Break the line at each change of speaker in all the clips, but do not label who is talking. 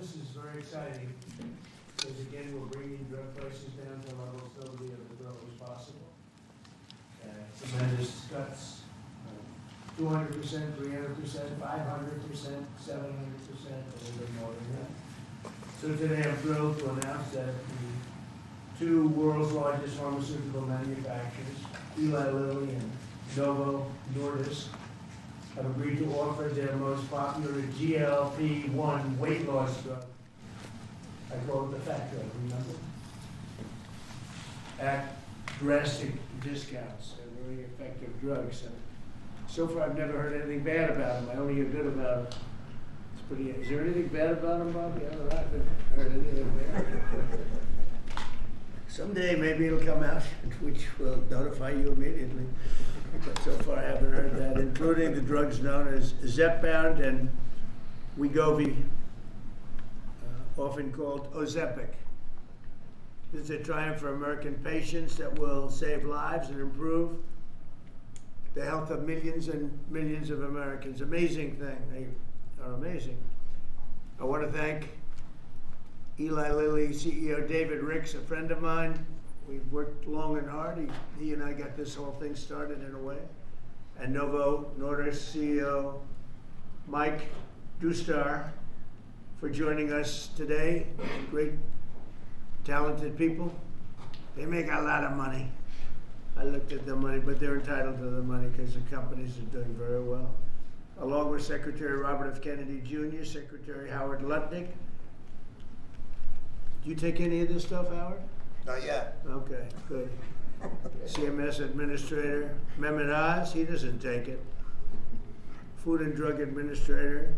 this is very exciting, because again, we're bringing drug prices down to levels nobody ever thought was possible. Tremendous cuts, 200%, 300%, 500%, 700%, a little bit more than that. So today I'm thrilled to announce that the two world's largest pharmaceutical manufacturers, Eli Lilly and Novo Nordisk, have agreed to offer their most popular GLP-1 weight loss drug. I call it the fat drug, remember? At drastic discounts. They're very effective drugs. So far, I've never heard anything bad about them. I only hear good about them. It's pretty. Is there anything bad about them, Bob? Yeah, I haven't heard anything bad. Someday, maybe it'll come out, which will notify you immediately. But so far, I haven't heard that, including the drugs known as Zepbound and Wegovy, often called Ozempic. This is a triumph for American patients that will save lives and improve the health of millions and millions of Americans. Amazing thing. They are amazing. I want to thank Eli Lilly CEO David Ricks, a friend of mine. We've worked long and hard. He and I got this whole thing started in a way. And Novo Nordisk CEO Mike Dustar for joining us today. Great, talented people. They make a lot of money. I looked at the money, but they're entitled to the money because the companies are doing very well. Along with Secretary Robert F. Kennedy Jr., Secretary Howard Lutnick. Do you take any of this stuff, Howard?
Not yet.
Okay, good. CMS Administrator Mehmet Oz, he doesn't take it. Food and Drug Administrator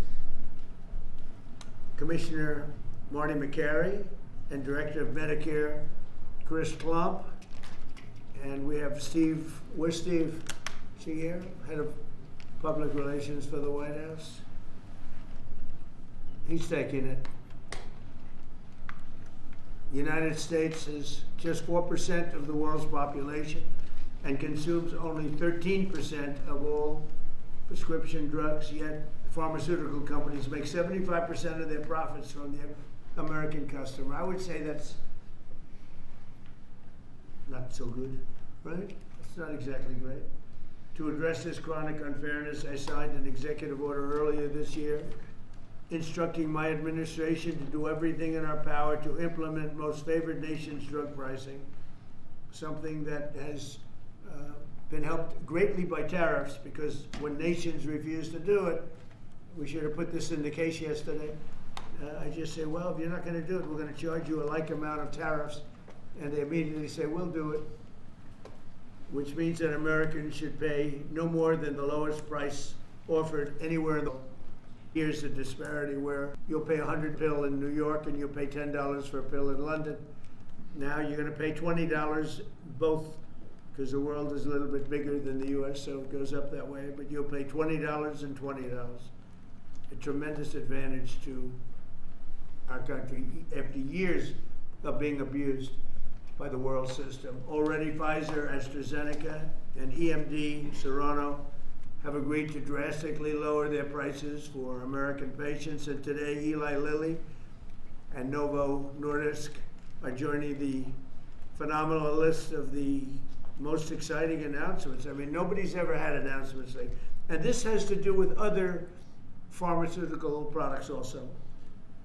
Commissioner Marty McCary, and Director of Medicare Chris Klump. And we have Steve, where's Steve? Is he here? Head of Public Relations for the White House. He's taking it. The United States is just 4% of the world's population and consumes only 13% of all prescription drugs, yet pharmaceutical companies make 75% of their profits from the American customer. I would say that's not so good, right? It's not exactly great. To address this chronic unfairness, I signed an executive order earlier this year instructing my administration to do everything in our power to implement most favored nations drug pricing, something that has been helped greatly by tariffs, because when nations refuse to do it, we should have put this in the case yesterday. I just say, well, if you're not going to do it, we're going to charge you a like amount of tariffs. And they immediately say, we'll do it, which means that Americans should pay no more than the lowest price offered anywhere in the world. Here's the disparity where you'll pay 100 pill in New York and you'll pay $10 for a pill in London. Now you're going to pay $20 both, because the world is a little bit bigger than the U.S., so it goes up that way, but you'll pay $20 and $20. A tremendous advantage to our country after years of being abused by the world system. Already Pfizer, AstraZeneca, and EMD, Serrano, have agreed to drastically lower their prices for American patients, and today Eli Lilly and Novo Nordisk are joining the phenomenal list of the most exciting announcements. I mean, nobody's ever had announcements like, and this has to do with other pharmaceutical products also.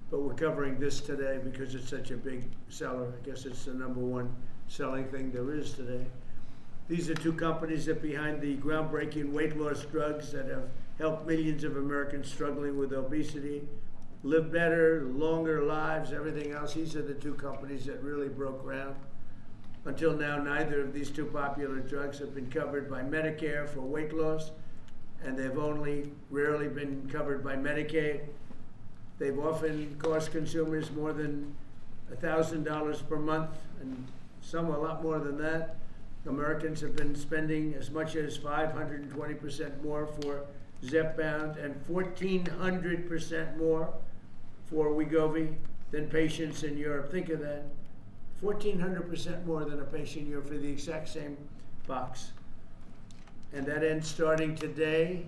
But we're covering this today because it's such a big seller. I guess it's the #1 selling thing there is today. These are two companies that behind the groundbreaking weight loss drugs that have helped millions of Americans struggling with obesity live better, longer lives, everything else. These are the two companies that really broke ground. Until now, neither of these two popular drugs have been covered by Medicare for weight loss, and they've only rarely been covered by Medicaid. They've often cost consumers more than $1,000 per month, and some a lot more than that. Americans have been spending as much as 520% more for Zepbound and 1,400% more for Wegovy than patients in Europe. Think of that. 1,400% more than a patient in Europe for the exact same box. And that ends starting today.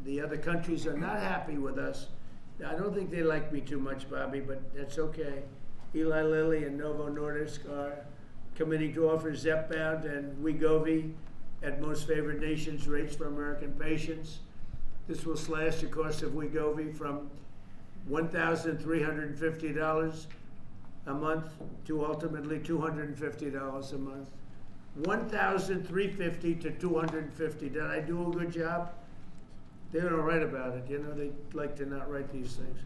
The other countries are not happy with us I don't think they like me too much, Bobby, but that's okay. Eli Lilly and Novo Nordisk are committing to offer Zepbound and Wegovy at most favored nations rates for American patients. This will slash the cost of Wegovy from $1,350 a month to ultimately $250 a month. $1,350 to $250. Did I do a good job? They don't write about it. You know, they like to not write these things.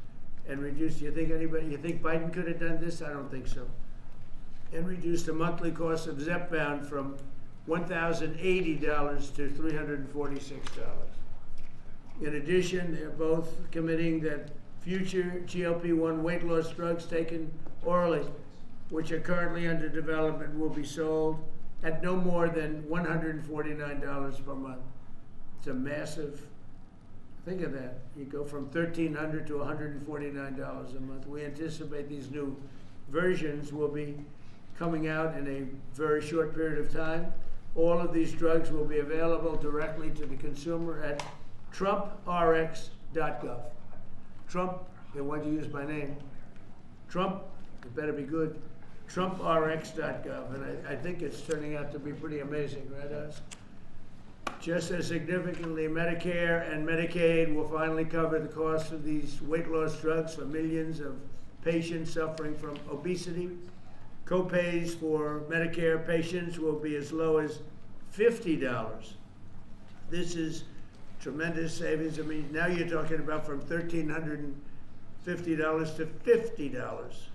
And reduce, you think Biden could have done this? I don't think so. And reduce the monthly cost of Zepbound from $1,080 to $346. In addition, they're both committing that future GLP-1 weight loss drugs taken orally, which are currently under development, will be sold at no more than $149 per month. It's a massive, think of that. You go from $1,300 to $149 a month. We anticipate these new versions will be coming out in a very short period of time. All of these drugs will be available directly to the consumer at trumprx.gov. Trump, and why'd you use my name? Trump, it better be good. trumprx.gov, and I think it's turning out to be pretty amazing, right, us? Just as significantly, Medicare and Medicaid will finally cover the cost of these weight loss drugs for millions of patients suffering from obesity. Co-pays for Medicare patients will be as low as $50. This is tremendous savings. I mean, now you're talking about from $1,350 to $50.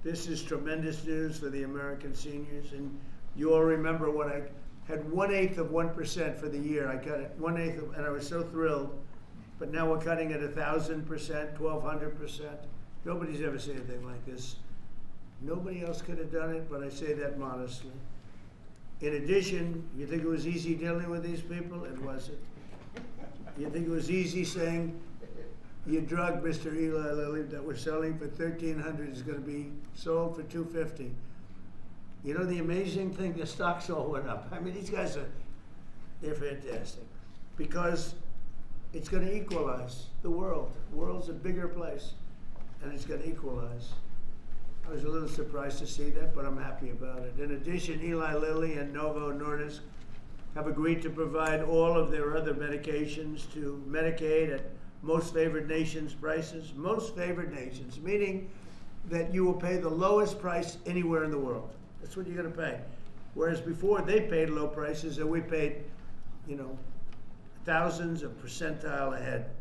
This is tremendous news for the American seniors. And you all remember when I had 1/8 of 1% for the year. I cut it 1/8, and I was so thrilled. But now we're cutting it 1,000%, 1,200%. Nobody's ever said anything like this. Nobody else could have done it, but I say that modestly. In addition, you think it was easy dealing with these people? It wasn't. You think it was easy saying your drug, Mr. Eli Lilly, that we're selling for $1,300 is going to be sold for $250. You know the amazing thing, the stocks all went up. I mean, these guys they're fantastic. Because it's going to equalize the world. The world's a bigger place, and it's going to equalize. I was a little surprised to see that, but I'm happy about it. In addition, Eli Lilly and Novo Nordisk have agreed to provide all of their other medications to Medicaid at most favored nations prices. Most favored nations, meaning that you will pay the lowest price anywhere in the world. That's what you're going to pay. Whereas before they paid low prices and we paid, thousands of percentile ahead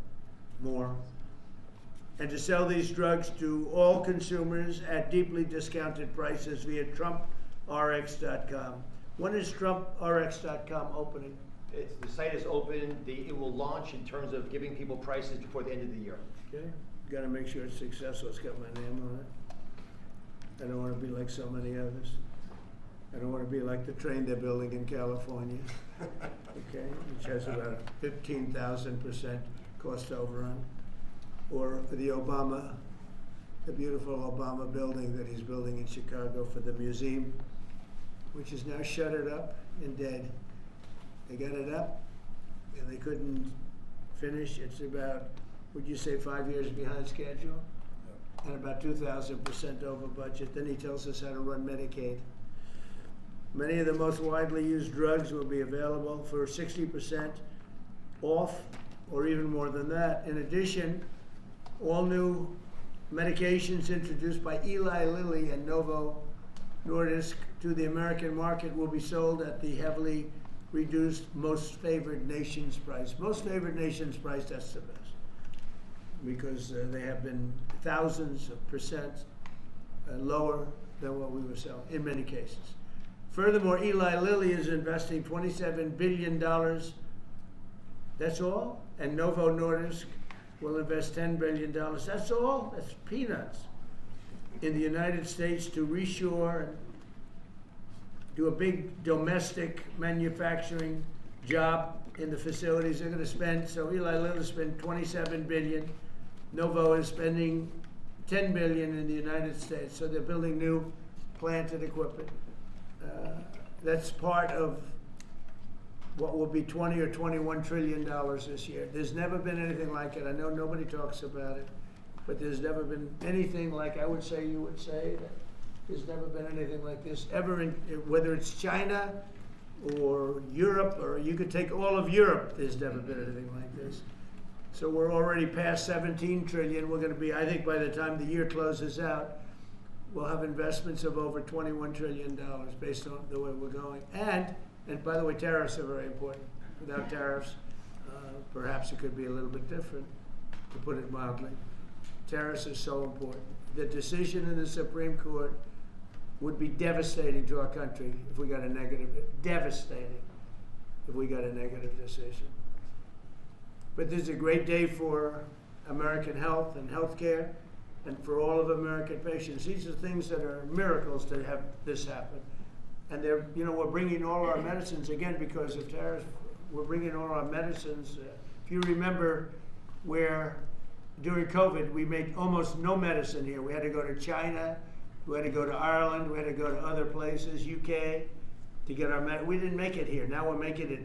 more. And to sell these drugs to all consumers at deeply discounted prices via trumprx.com. When is trumprx.com opening?
The site is open. It will launch in terms of giving people prices before the end of the year.
Okay, got to make sure it's successful. It's got my name on it. I don't want to be like so many others. I don't want to be like the train they're building in California, okay, which has about a 15,000% cost overrun. Or the beautiful Obama building that he's building in Chicago for the museum, which is now shuttered up and dead. They got it up, and they couldn't finish. It's about, would you say, 5 years behind schedule? And about 2,000% over budget. Then he tells us how to run Medicaid. Many of the most widely used drugs will be available for 60% off, or even more than that. In addition, all new medications introduced by Eli Lilly and Novo Nordisk to the American market will be sold at the heavily reduced most favored nations price. Most favored nations price, that's the best, because they have been thousands of percent lower than what we were selling in many cases. Furthermore, Eli Lilly is investing $27 billion. That's all? And Novo Nordisk will invest $10 billion. That's all? That's peanuts. In the United States to reshore and do a big domestic manufacturing job in the facilities they're going to spend. So Eli Lilly spent $27 billion. Novo is spending $10 billion in the United States. So they're building new plant and equipment. That's part of what will be 20 or 21 trillion dollars this year. There's never been anything like it. I know nobody talks about it, but there's never been anything like, I would say, you would say, that there's never been anything like this ever, whether it's China or Europe, or you could take all of Europe, there's never been anything like this. So we're already past 17 trillion. We're going to be, I think by the time the year closes out, we'll have investments of over $21 trillion based on the way we're going. And by the way, tariffs are very important. Without tariffs, perhaps it could be a little bit different, to put it mildly. Tariffs are so important. The decision in the Supreme Court would be devastating to our country if we got a negative, devastating if we got a negative decision. But this is a great day for American health and healthcare, and for all of American patients. These are things that are miracles to have this happen. And they're, we're bringing all our medicines, again, because of tariffs, we're bringing all our medicines. If you remember where during COVID, we made almost no medicine here. We had to go to China, we had to go to Ireland, we had to go to other places, UK, to get our medicine. We didn't make it here. Now we're making it,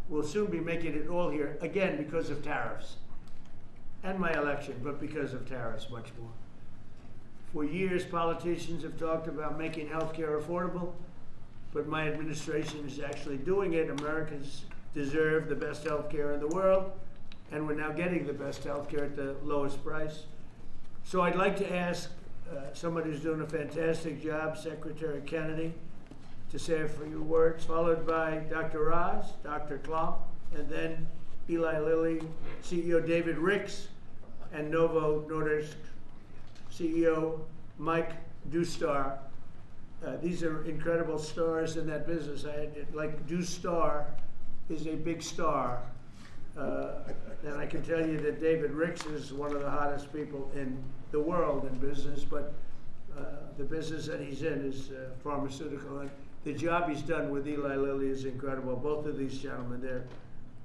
we'll soon be making it all here, again, because of tariffs. And my election, but because of tariffs much more. For years, politicians have talked about making health care affordable, but my administration is actually doing it. Americans deserve the best health care in the world, and we're now getting the best health care at the lowest price. So I'd like to ask somebody who's doing a fantastic job, Secretary Kennedy, to say a few words, followed by Dr. Roz, Dr. Klump, and then Eli Lilly, CEO David Ricks, and Novo Nordisk CEO Mike Dustar. These are incredible stars in that business. Like Dustar is a big star. And I can tell you that David Ricks is one of the hottest people in the world in business, but the business that he's in is pharmaceutical. And the job he's done with Eli Lilly is incredible. Both of these gentlemen,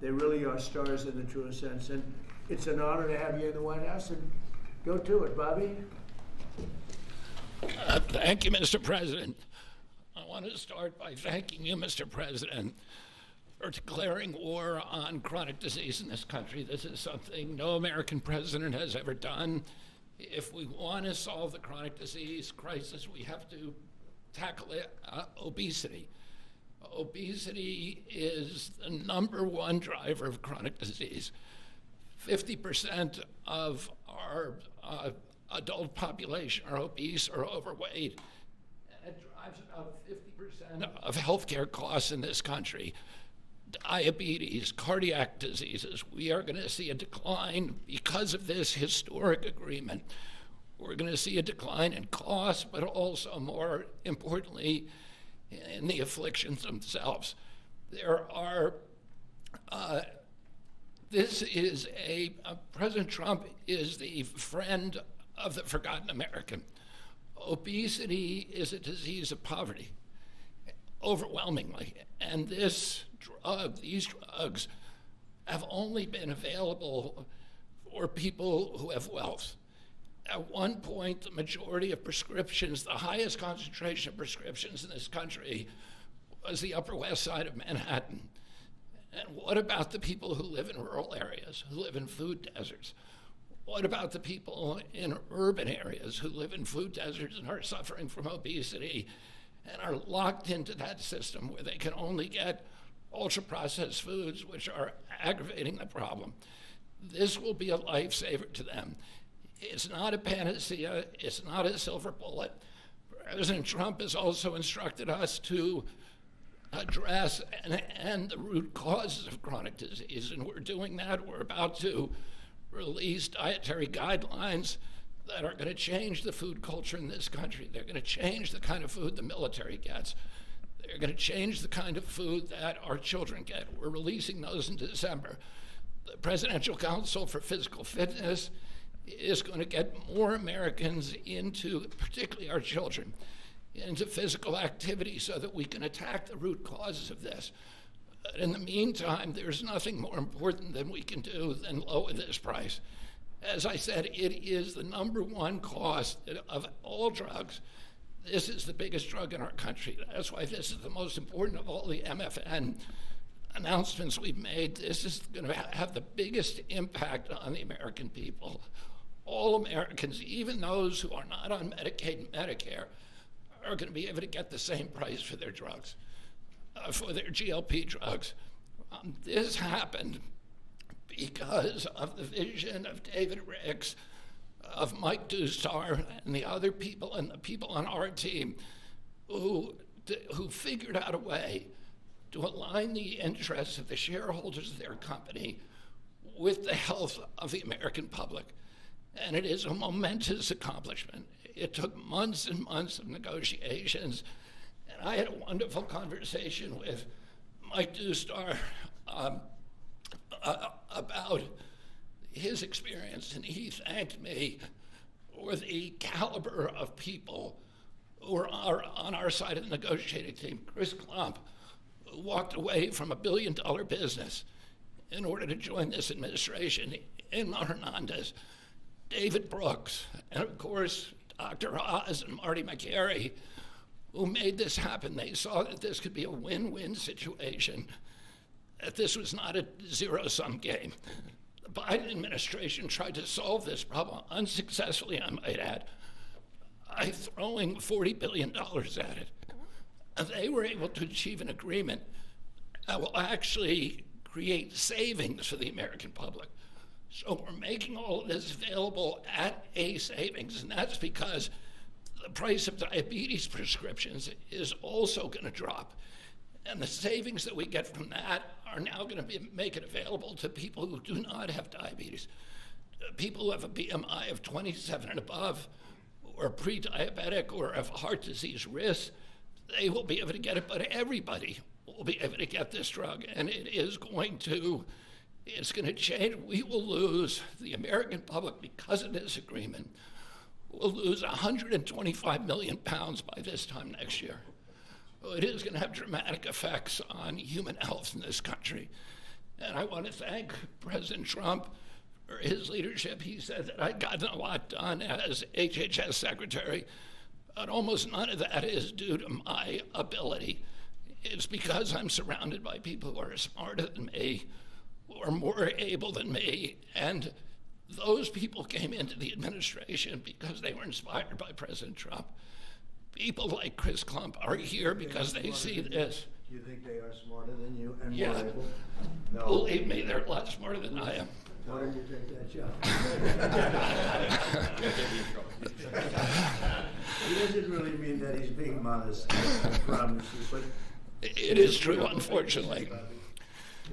they really are stars in the truest sense. And it's an honor to have you in the White House. And go to it, Bobby.
Thank you, Mr. President. I want to start by thanking you, Mr. President, for declaring war on chronic disease in this country. This is something no American president has ever done. If we want to solve the chronic disease crisis, we have to tackle obesity. Obesity is the number 1 driver of chronic disease. 50% of our adult population are obese or overweight, and it drives about 50% of healthcare costs in this country. Diabetes, cardiac diseases, we are going to see a decline because of this historic agreement. We're going to see a decline in costs, but also, more importantly, in the afflictions themselves. President Trump is the friend of the forgotten American. Obesity is a disease of poverty, overwhelmingly. And these drugs have only been available for people who have wealth. At one point, the majority of prescriptions, the highest concentration of prescriptions in this country, was the Upper West Side of Manhattan. And what about the people who live in rural areas, who live in food deserts? What about the people in urban areas who live in food deserts and are suffering from obesity and are locked into that system where they can only get ultra-processed foods, which are aggravating the problem? This will be a lifesaver to them. It's not a panacea. It's not a silver bullet. President Trump has also instructed us to address and end the root causes of chronic disease, and we're doing that. We're about to release dietary guidelines that are going to change the food culture in this country. They're going to change the kind of food the military gets. They're going to change the kind of food that our children get. We're releasing those in December. The Presidential Council for Physical Fitness is going to get more Americans into, particularly our children, into physical activity so that we can attack the root causes of this. But in the meantime, there's nothing more important than we can do than lower this price. As I said, it is the #1 cost of all drugs. This is the biggest drug in our country. That's why this is the most important of all the MFN announcements we've made, this is going to have the biggest impact on the American people. All Americans, even those who are not on Medicaid and Medicare, are going to be able to get the same price for their drugs, for their GLP drugs. This happened because of the vision of David Ricks, of Mike Dustar, and the other people, and the people on our team who figured out a way to align the interests of the shareholders of their company with the health of the American public. And it is a momentous accomplishment. It took months and months of negotiations. And I had a wonderful conversation with Mike Dustar about his experience, and he thanked me for the caliber of people who are on our side of the negotiating team. Chris Klump, who walked away from $1 billion business in order to join this administration, Emma Hernandez, David Brooks, and of course, Dr. Oz and Marty McGarry, who made this happen. They saw that this could be a win-win situation, that this was not a zero-sum game. The Biden administration tried to solve this problem unsuccessfully, I might add, by throwing $40 billion at it. And they were able to achieve an agreement that will actually create savings for the American public. So we're making all of this available at a savings, and that's because the price of diabetes prescriptions is also going to drop. And the savings that we get from that are now going to make it available to people who do not have diabetes, people who have a BMI of 27 and above, or pre-diabetic, or have heart disease risk. They will be able to get it, but everybody will be able to get this drug, and it's going to change. We will lose, the American public, because of this agreement, will lose 125 million pounds by this time next year. It is going to have dramatic effects on human health in this country. And I want to thank President Trump for his leadership. He said that I'd gotten a lot done as HHS secretary, but almost none of that is due to my ability. It's because I'm surrounded by people who are smarter than me, who are more able than me, and those people came into the administration because they were inspired by President Trump. People like Chris Klump are here because they see this.
Do you think they are smarter than you and
Yeah.
more able? No.
Believe me, they're a lot smarter than I am.
Why don't you take that job? He doesn't really mean that he's being modest, I promise you, but
It is true, unfortunately.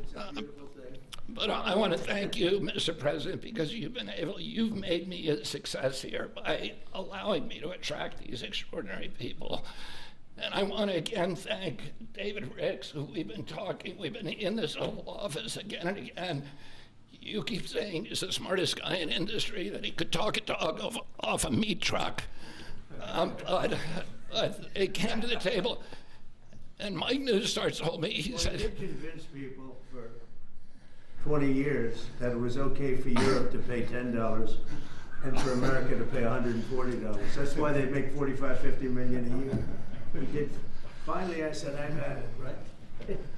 it's a beautiful thing.
But I want to thank you, Mr. President, because you've made me a success here by allowing me to attract these extraordinary people. And I want to again thank David Ricks, who we've been in this Oval Office again and again. You keep saying he's the smartest guy in industry, that he could talk a dog off a meat truck. But it came to the table, and Mike Newstar told me, he
Well,
said,
you did convince people for 20 years that it was okay for Europe to pay $10 and for America to pay $140. That's why they make 45, 50 million a year. We did. Finally, I said, I've had it, right?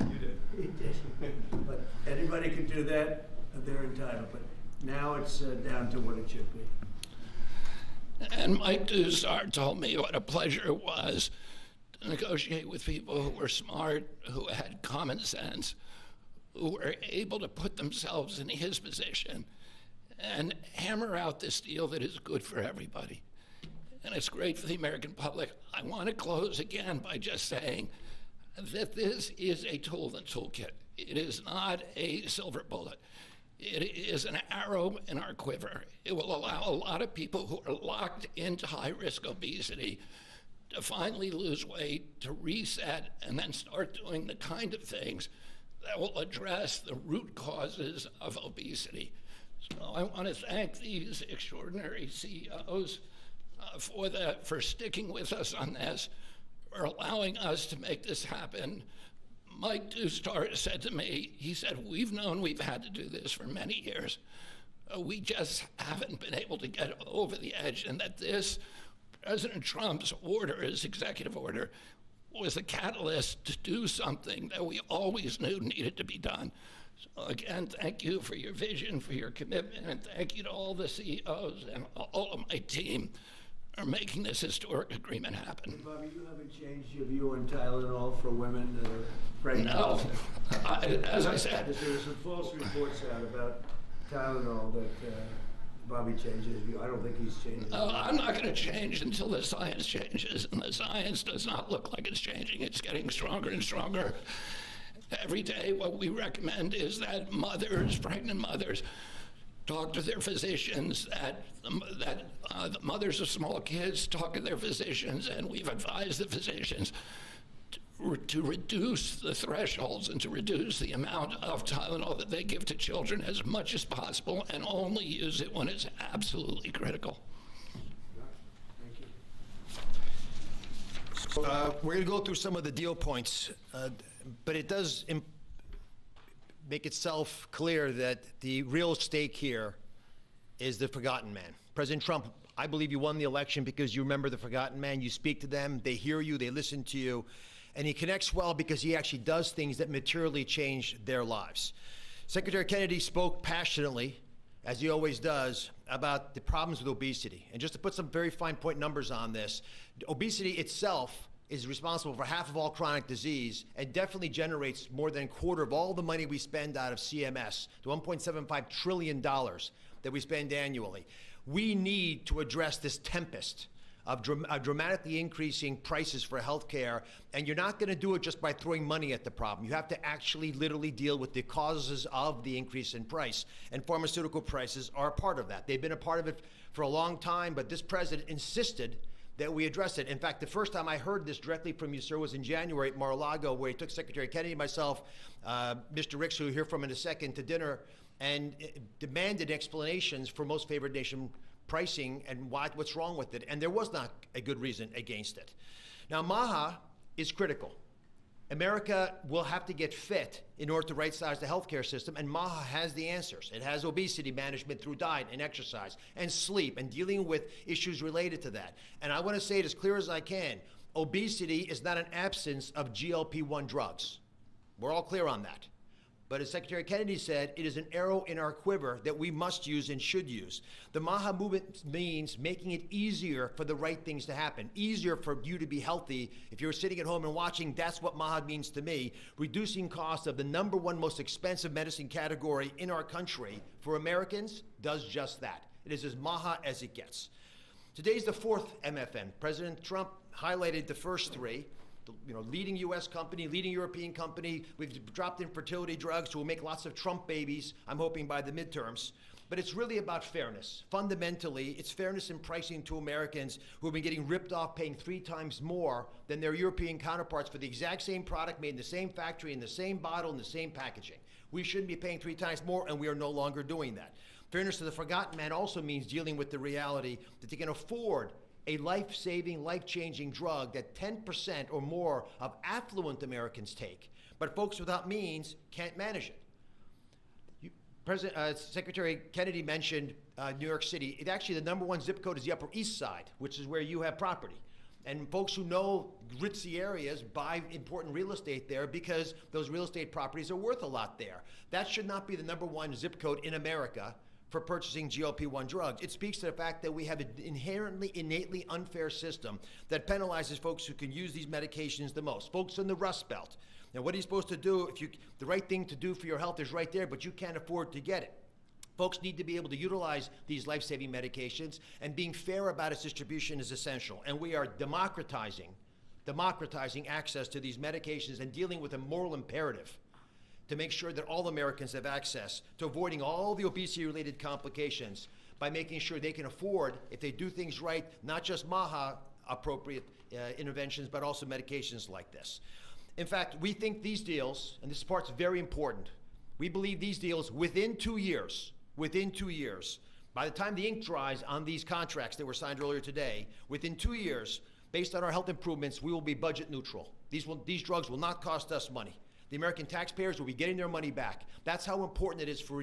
You did.
He did. But anybody can do that, they're entitled. But now it's down to what it should be.
and Mike Dusar told me what a pleasure it was to negotiate with people who were smart, who had common sense, who were able to put themselves in his position and hammer out this deal that is good for everybody. And it's great for the American public. I want to close again by just saying that this is a tool in the toolkit. It is not a silver bullet. It is an arrow in our quiver. It will allow a lot of people who are locked into high-risk obesity to finally lose weight, to reset, and then start doing the kind of things that will address the root causes of obesity. So I want to thank these extraordinary CEOs for sticking with us on this, for allowing us to make this happen. Mike Dustar said to me, he said, we've known we've had to do this for many years. We just haven't been able to get over the edge, and that this, President Trump's order, his executive order, was a catalyst to do something that we always knew needed to be done. So again, thank you for your vision, for your commitment, and thank you to all the CEOs and all of my team for making this historic agreement happen.
Bobby, you haven't changed your view on Tylenol for women that are pregnant?
No, as I said,
There were some false reports out about Tylenol that Bobby changed his view. I don't think he's changed.
I'm not going to change until the science changes, and the science does not look like it's changing. It's getting stronger and stronger. Every day, what we recommend is that mothers, pregnant mothers, talk to their physicians, that the mothers of small kids talk to their physicians, and we've advised the physicians to reduce the thresholds and to reduce the amount of Tylenol that they give to children as much as possible and only use it when it's absolutely critical.
Thank you.
We're going to go through some of the deal points, but it does make itself clear that the real stake here is the forgotten man. President Trump, I believe you won the election because you remember the forgotten man. You speak to them, they hear you, they listen to you, and he connects well because he actually does things that materially change their lives. Secretary Kennedy spoke passionately, as he always does, about the problems with obesity. And just to put some very fine point numbers on this, obesity itself is responsible for half of all chronic disease and definitely generates more than a quarter of all the money we spend out of CMS, the $1.75 trillion that we spend annually. We need to address this tempest of dramatically increasing prices for healthcare, and you're not going to do it just by throwing money at the problem. You have to actually literally deal with the causes of the increase in price, and pharmaceutical prices are a part of that. They've been a part of it for a long time, but this president insisted that we address it. In fact, the first time I heard this directly from you, sir, was in January at Mar-a-Lago, where he took Secretary Kennedy and myself, Mr. Ricks, who you'll hear from in a second, to dinner, and demanded explanations for most favored nation pricing and what's wrong with it. And there was not a good reason against it. Now, MAHA is critical. America will have to get fit in order to right-size the healthcare system, and MAHA has the answers. It has obesity management through diet and exercise and sleep and dealing with issues related to that. And I want to say it as clear as I can. Obesity is not an absence of GLP-1 drugs. We're all clear on that. But as Secretary Kennedy said, it is an arrow in our quiver that we must use and should use. The MAHA movement means making it easier for the right things to happen, easier for you to be healthy. If you're sitting at home and watching, that's what MAHA means to me. Reducing costs of the #1 most expensive medicine category in our country for Americans does just that. It is as MAHA as it gets. Today's the fourth MFN. President Trump highlighted the first three. Leading U.S. company, leading European company. We've dropped in fertility drugs, so we'll make lots of Trump babies, I'm hoping, by the midterms. But it's really about fairness. Fundamentally, it's fairness in pricing to Americans who have been getting ripped off, paying 3 times more than their European counterparts for the exact same product made in the same factory, in the same bottle, in the same packaging. We shouldn't be paying 3 times more, and we are no longer doing that. Fairness to the forgotten man also means dealing with the reality that they can afford a life-saving, life-changing drug that 10% or more of affluent Americans take, but folks without means can't manage it. Secretary Kennedy mentioned New York City. Actually, the #1 zip code is the Upper East Side, which is where you have property. And folks who know ritzy areas buy important real estate there because those real estate properties are worth a lot there. That should not be the #1 zip code in America for purchasing GLP-1 drugs. It speaks to the fact that we have an inherently, innately unfair system that penalizes folks who can use these medications the most, folks in the Rust Belt. Now, what are you supposed to do if the right thing to do for your health is right there, but you can't afford to get it? Folks need to be able to utilize these life-saving medications, and being fair about its distribution is essential. And we are democratizing access to these medications and dealing with a moral imperative to make sure that all Americans have access to avoiding all the obesity-related complications by making sure they can afford, if they do things right, not just MAHA-appropriate interventions, but also medications like this. In fact, we think these deals, and this part's very important, we believe these deals within 2 years, by the time the ink dries on these contracts that were signed earlier today, within 2 years, based on our health improvements, we will be budget neutral. These drugs will not cost us money. The American taxpayers will be getting their money back. That's how important it is for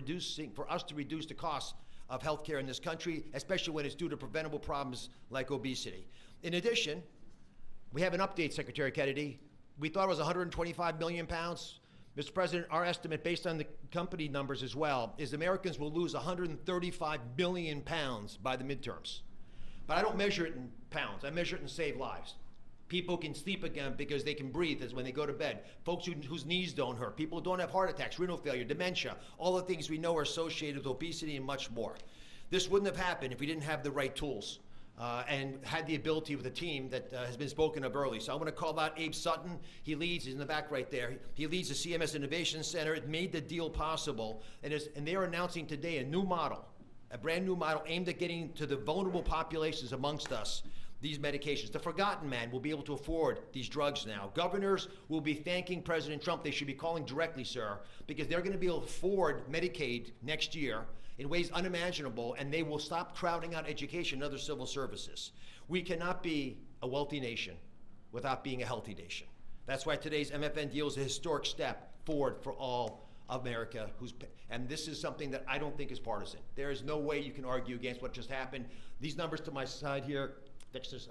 us to reduce the cost of healthcare in this country, especially when it's due to preventable problems like obesity. In addition, We have an update, Secretary Kennedy. We thought it was 125 million pounds. Mr. President, our estimate, based on the company numbers as well, is Americans will lose 135 billion pounds by the midterms. But I don't measure it in pounds. I measure it in saved lives. People can sleep again because they can breathe as when they go to bed. Folks whose knees don't hurt. People who don't have heart attacks, renal failure, dementia, all the things we know are associated with obesity and much more. This wouldn't have happened if we didn't have the right tools and had the ability with a team that has been spoken of early. So I want to call out Abe Sutton. He's in the back right there. He leads the CMS Innovation Center. It made the deal possible. And they are announcing today a new model, a brand new model aimed at getting to the vulnerable populations amongst us these medications. The forgotten man will be able to afford these drugs now. Governors will be thanking President Trump. They should be calling directly, sir, because they're going to be able to afford Medicaid next year in ways unimaginable, and they will stop crowding out education and other civil services. We cannot be a wealthy nation without being a healthy nation. That's why today's MFN deal is a historic step forward for all America, and this is something that I don't think is partisan. There is no way you can argue against what just happened. These numbers to my side here, Dexter's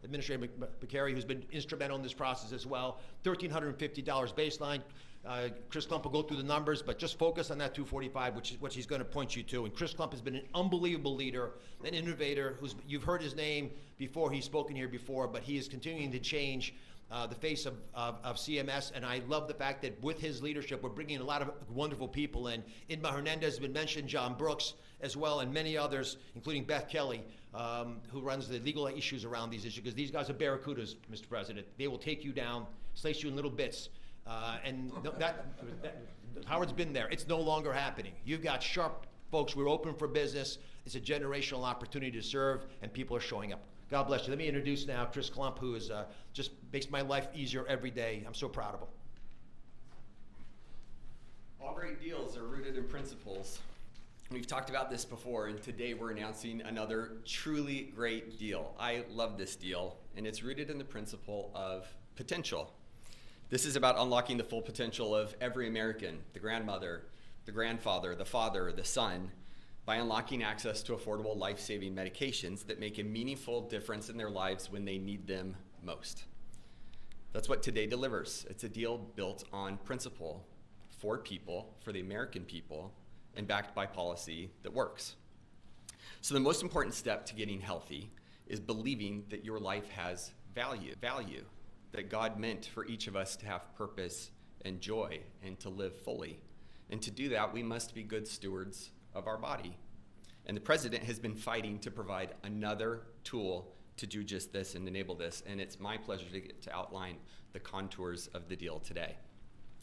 Administrator McCary, who's been instrumental in this process as well, $1,350 baseline. Chris Klump will go through the numbers, but just focus on that 245, which is what he's going to point you to. And Chris Klump has been an unbelievable leader, an innovator. You've heard his name before. He's spoken here before, but he is continuing to change the face of CMS, and I love the fact that with his leadership, we're bringing a lot of wonderful people in. Inma Hernandez has been mentioned, John Brooks as well, and many others, including Beth Kelly, who runs the legal issues around these issues, because these guys are barracudas, Mr. President. They will take you down, slice you in little bits, and Howard's been there. It's no longer happening. You've got sharp folks. We're open for business. It's a generational opportunity to serve, and people are showing up. God bless you. Let me introduce now Chris Klump, who is just makes my life easier every day. I'm so proud of him.
All great deals are rooted in principles. We've talked about this before, and today we're announcing another truly great deal. I love this deal, and it's rooted in the principle of potential. This is about unlocking the full potential of every American, the grandmother, the grandfather, the father, the son, by unlocking access to affordable life-saving medications that make a meaningful difference in their lives when they need them most. That's what today delivers. It's a deal built on principle for people, for the American people, and backed by policy that works. So the most important step to getting healthy is believing that your life has value, that God meant for each of us to have purpose and joy and to live fully. And to do that, we must be good stewards of our body. And the president has been fighting to provide another tool to do just this and enable this. And it's my pleasure to get to outline the contours of the deal today.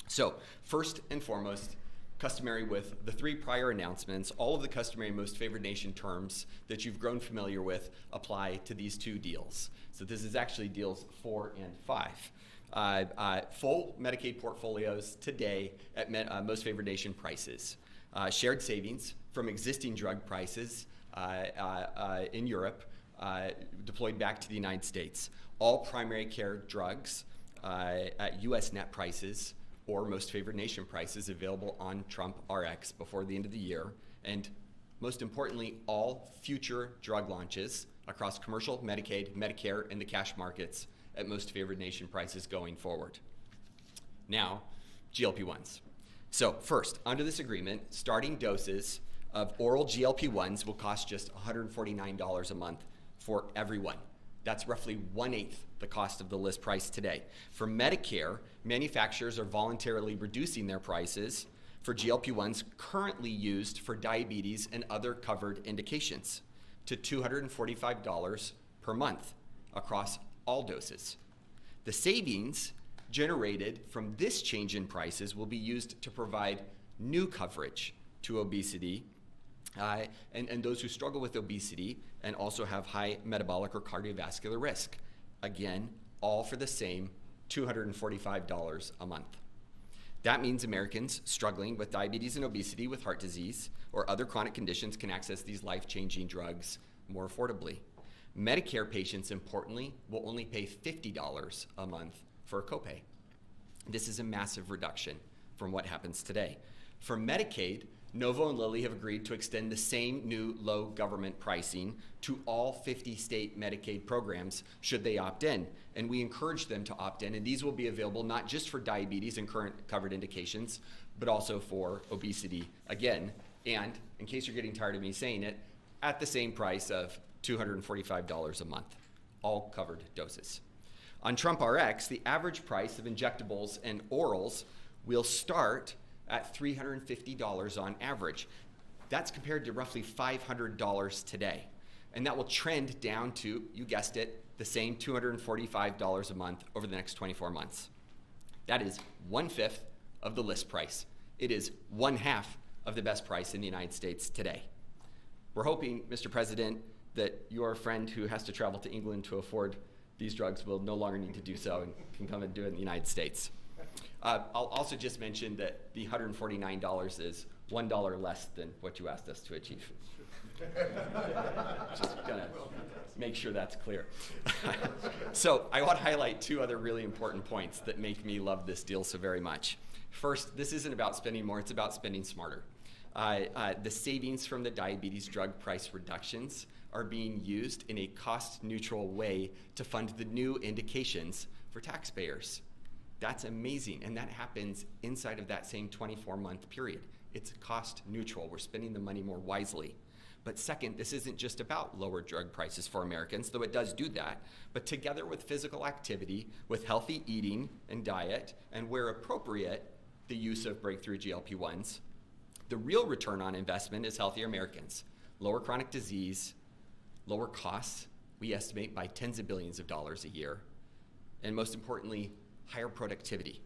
So first and foremost, customary with the three prior announcements, all of the customary most favored nation terms that you've grown familiar with apply to these two deals. So this is actually deals 4 and 5. Full Medicaid portfolios today at most favored nation prices. Shared savings from existing drug prices in Europe deployed back to the United States. All primary care drugs at U.S. net prices or most favored nation prices available on Trump RX before the end of the year. And most importantly, all future drug launches across commercial, Medicaid, Medicare, and the cash markets at most favored nation prices going forward. Now, GLP-1s. So first, under this agreement, starting doses of oral GLP-1s will cost just $149 a month for everyone. That's roughly 1/8 the cost of the list price today. For Medicare, manufacturers are voluntarily reducing their prices for GLP-1s currently used for diabetes and other covered indications to $245 per month across all doses. The savings generated from this change in prices will be used to provide new coverage to obesity and those who struggle with obesity and also have high metabolic or cardiovascular risk. Again, all for the same $245 a month. That means Americans struggling with diabetes and obesity, with heart disease, or other chronic conditions can access these life-changing drugs more affordably. Medicare patients, importantly, will only pay $50 a month for a copay. This is a massive reduction from what happens today. For Medicaid, Novo and Lilly have agreed to extend the same new low government pricing to all 50 state Medicaid programs should they opt in. And we encourage them to opt in, and these will be available not just for diabetes and current covered indications, but also for obesity again, and in case you're getting tired of me saying it, at the same price of $245 a month, all covered doses. On Trump RX, the average price of injectables and orals will start at $350 on average. That's compared to roughly $500 today. And that will trend down to, you guessed it, the same $245 a month over the next 24 months. That is 1/5 of the list price. It is 1/2 of the best price in the United States today. We're hoping, Mr. President, that your friend who has to travel to England to afford these drugs will no longer need to do so and can come and do it in the United States. I'll also just mention that the $149 is $1 less than what you asked us to achieve. Just gonna make sure that's clear. So I want to highlight two other really important points that make me love this deal so very much. First, this isn't about spending more, it's about spending smarter. The savings from the diabetes drug price reductions are being used in a cost-neutral way to fund the new indications for taxpayers. That's amazing, and that happens inside of that same 24-month period. It's cost neutral. We're spending the money more wisely. But second, this isn't just about lower drug prices for Americans, though it does do that, but together with physical activity, with healthy eating and diet, and where appropriate, the use of breakthrough GLP-1s, the real return on investment is healthier Americans, lower chronic disease, lower costs, we estimate by tens of billions of dollars a year, and most importantly, higher productivity.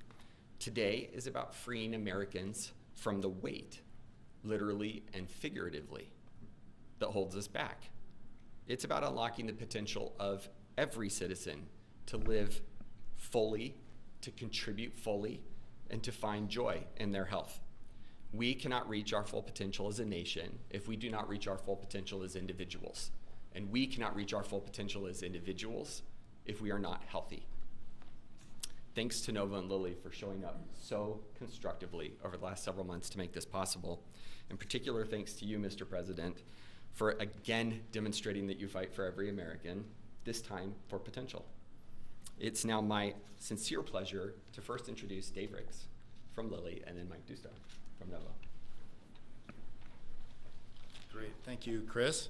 Today is about freeing Americans from the weight, literally and figuratively, that holds us back. It's about unlocking the potential of every citizen to live fully, to contribute fully, and to find joy in their health. We cannot reach our full potential as a nation if we do not reach our full potential as individuals. And we cannot reach our full potential as individuals if we are not healthy. Thanks to Novo and Lilly for showing up so constructively over the last several months to make this possible. In particular, thanks to you, Mr. President, for again demonstrating that you fight for every American, this time for potential. It's now my sincere pleasure to first introduce Dave Ricks from Lilly and then Mike Dusto from Novo.
Great, thank you, Chris.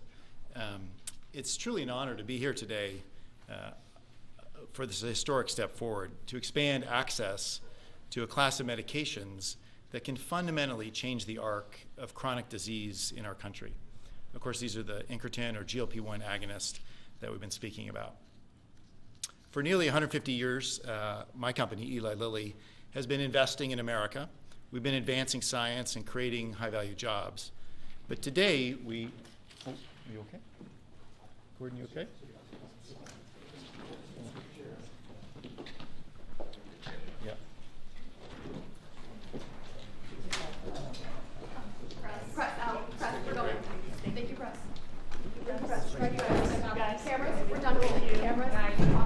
It's truly an honor to be here today for this historic step forward to expand access to a class of medications that can fundamentally change the arc of chronic disease in our country. Of course, these are the incretin or GLP-1 agonist that we've been speaking about. For nearly 150 years, my company, Eli Lilly, has been investing in America. We've been advancing science and creating high-value jobs. But today, are you okay? Gordon, you okay? Yeah.
Press out. Press. We're going. Thank you, press. Press. Right, guys. Cameras. We're done rolling. Cameras.